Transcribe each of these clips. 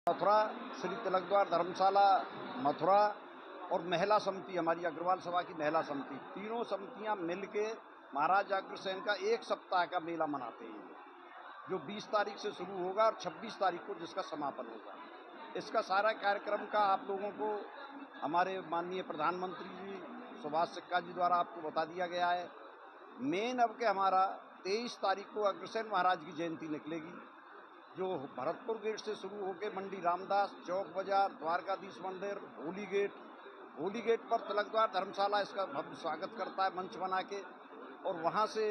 मथुरा, श्री तिलक द्वार धर्मशाला मथुरा और महिला समिति, हमारी अग्रवाल सभा की महिला समिति, तीनों समितियां मिलके महाराज अग्रसेन का एक सप्ताह का मेला मनाते हैं, जो 20 तारीख से शुरू होगा और 26 तारीख को जिसका समापन होगा। इसका सारा कार्यक्रम का आप लोगों को हमारे माननीय प्रधानमंत्री जी सुभाष सिक्का जी द्वारा आपको बता दिया गया है। मेन अब के हमारा 23 तारीख को अग्रसेन महाराज की जयंती निकलेगी, जो भरतपुर गेट से शुरू होकर मंडी रामदास चौक बाजार, द्वारकाधीश मंदिर, होली गेट पर तिलक द्वार धर्मशाला इसका भव्य स्वागत करता है मंच बना के। और वहाँ से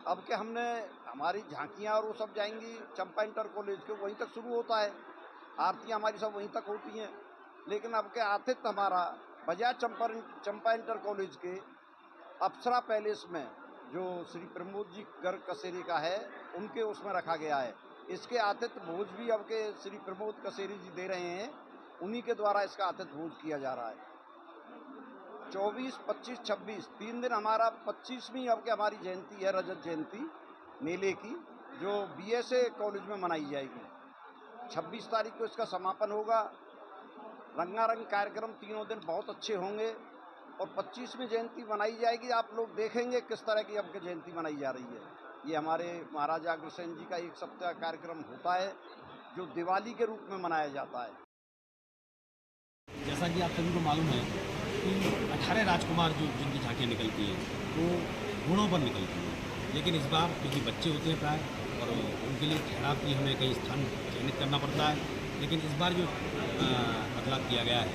अब के हमने हमारी झांकियाँ और वो सब जाएंगी चंपा इंटर कॉलेज के, वहीं तक शुरू होता है, आरतियाँ हमारी सब वहीं तक होती हैं। लेकिन अब के आतिथ्य हमारा बजाय चंपा इंटर कॉलेज के अप्सरा पैलेस में, जो श्री प्रमोद जी गर्ग कसेरी का है, उनके उसमें रखा गया है। इसके आतिथ्य भोज भी अब के श्री प्रमोद कसेरी जी दे रहे हैं, उन्हीं के द्वारा इसका आतिथ्य भोज किया जा रहा है। 24, 25, 26 3 दिन हमारा 25वीं अब के हमारी जयंती है, रजत जयंती मेले की, जो BSA कॉलेज में मनाई जाएगी। 26 तारीख को इसका समापन होगा। रंगारंग कार्यक्रम तीनों दिन बहुत अच्छे होंगे और 25वीं जयंती मनाई जाएगी। आप लोग देखेंगे किस तरह की अब की जयंती मनाई जा रही है। ये हमारे महाराजा अग्रसेन जी का एक सप्ताह कार्यक्रम होता है, जो दिवाली के रूप में मनाया जाता है। जैसा कि आप सभी को मालूम है कि 18 राजकुमार जिनकी झांकियाँ निकलती हैं वो घोड़ों पर निकलती हैं, लेकिन इस बार क्योंकि बच्चे होते हैं प्राय और उनके लिए ठहराव की हमें कई स्थान चयनित करना पड़ता है, लेकिन इस बार जो बदलाव किया गया है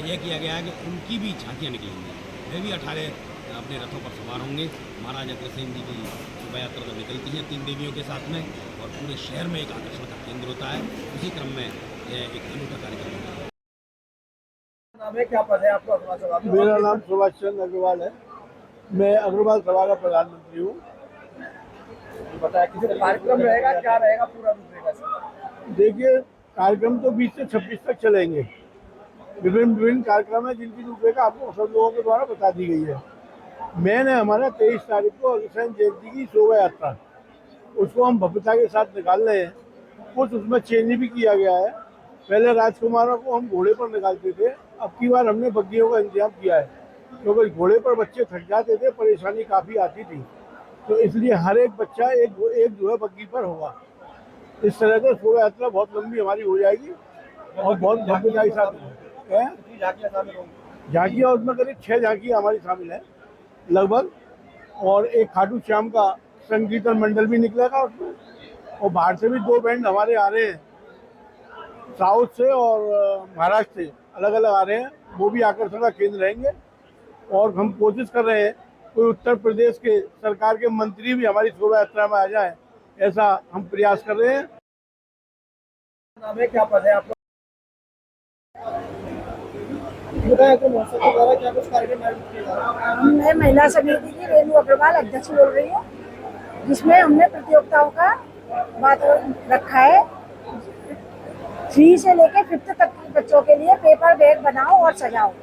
यह किया गया है कि उनकी भी झांकियाँ निकलेंगी। वे भी 18 अपने रथों पर सवार होंगे। महाराजा अग्रसेन जी की शोभा यात्रा तो निकलती है 3 देवियों के साथ में, और पूरे शहर में एक आकर्षण का केंद्र होता है। उसी क्रम में यह एक अनूठा कार्यक्रम होता है। क्या पद है आपको अग्रवाल सभा में? मेरा नाम सुभाष चंद्र अग्रवाल है। मैं अग्रवाल सभा का प्रधानमंत्री हूँ। बताया किसी कार्यक्रम रहेगा, क्या रहेगा पूरा रूपरेखा? देखिए, कार्यक्रम तो 20 से 26 तक चलेंगे। विभिन्न कार्यक्रम है जिनकी रूपरेखा आपको सब लोगों के द्वारा बता दी गई है। मैंने हमारा 23 तारीख को अग्रसेन जयंती की शोभा यात्रा, उसको हम भव्यता के साथ निकाल रहे हैं। कुछ उसमें चेंज भी किया गया है। पहले राजकुमारों को हम घोड़े पर निकालते थे, अब की बार हमने बग्गियों का इंतजाम किया है, क्योंकि घोड़े पर बच्चे थक जाते थे, परेशानी काफ़ी आती थी, तो इसलिए हर एक बच्चा एक जो है बग्गी पर होगा। इस तरह से शोभा यात्रा बहुत लंबी हमारी हो जाएगी और बहुत भव्यता के साथ है। झांकियाँ उसमें करीब 6 झांकियाँ हमारी शामिल है लगभग, और एक खाटू श्याम का संकीर्तन मंडल भी निकलेगा उसमें, और बाहर से भी 2 बैंड हमारे आ रहे हैं, साउथ से और महाराष्ट्र से अलग अलग आ रहे हैं, वो भी आकर्षण का केंद्र रहेंगे। और हम कोशिश कर रहे हैं कोई उत्तर प्रदेश के सरकार के मंत्री भी हमारी शोभा यात्रा में आ जाए, ऐसा हम प्रयास कर रहे हैं। नाम है, क्या पद है आपको? क्या कुछ कार्यक्रम आयोजित किया जा रहा है? मैं महिला समिति की रेणु अग्रवाल अध्यक्ष बोल रही हूँ, जिसमें हमने प्रतियोगिताओं का बात रखा है। 3 से लेकर 5th तक के बच्चों के लिए पेपर बैग बनाओ और सजाओ।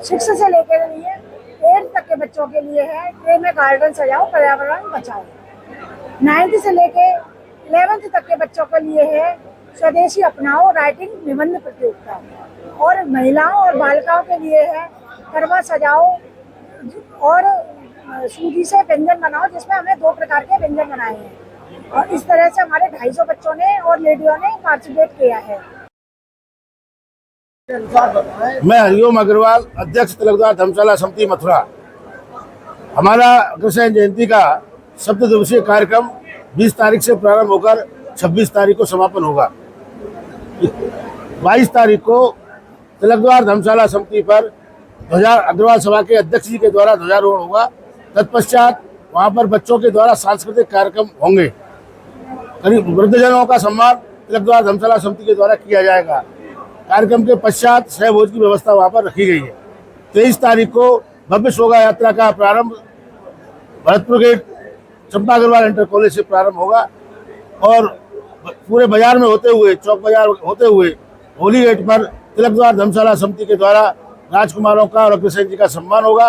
6 से लेकर 8 तक के बच्चों के लिए है ट्रे में गार्डन सजाओ, पर्यावरण बचाओ। 9th से लेकर 11th तक के बच्चों के लिए है स्वदेशी अपनाओ राइटिंग निबंध प्रतियोगिता। और महिलाओं और बालिकाओं के लिए है करवा सजाओ और सूजी से व्यंजन बनाओ, जिसमें हमने 2 प्रकार के व्यंजन बनाए हैं। और इस तरह से हमारे 250 बच्चों ने और लेडियों ने पार्टिसिपेट किया है। मैं हरिओम अग्रवाल, अध्यक्ष तिलक द्वार धर्मशाला समिति मथुरा। हमारा अग्रसेन जयंती का 7 दिवसीय कार्यक्रम 20 तारीख से प्रारंभ होकर 26 तारीख को समापन होगा। 22 तारीख को तिलक द्वार धर्मशाला समिति पर अग्रवाल सभा के अध्यक्ष जी के द्वारा ध्वजारोहण होगा। तत्पश्चात वहाँ पर बच्चों के द्वारा सांस्कृतिक कार्यक्रम होंगे। करीब वृद्धजनों का सम्मान तिलक द्वार धर्मशाला समिति के द्वारा किया जाएगा। कार्यक्रम के पश्चात सहभोज भोज की व्यवस्था वहाँ पर रखी गई है। 23 तारीख को भव्य शोभा यात्रा का प्रारंभ भरतपुर गेट चंपा अग्रवाल इंटर कॉलेज से प्रारंभ होगा और पूरे बाजार में होते हुए, चौक बाजार होते हुए होली गेट पर तिलक द्वार धर्मशाला समिति के द्वारा राजकुमारों का और अग्रसेन जी का सम्मान होगा।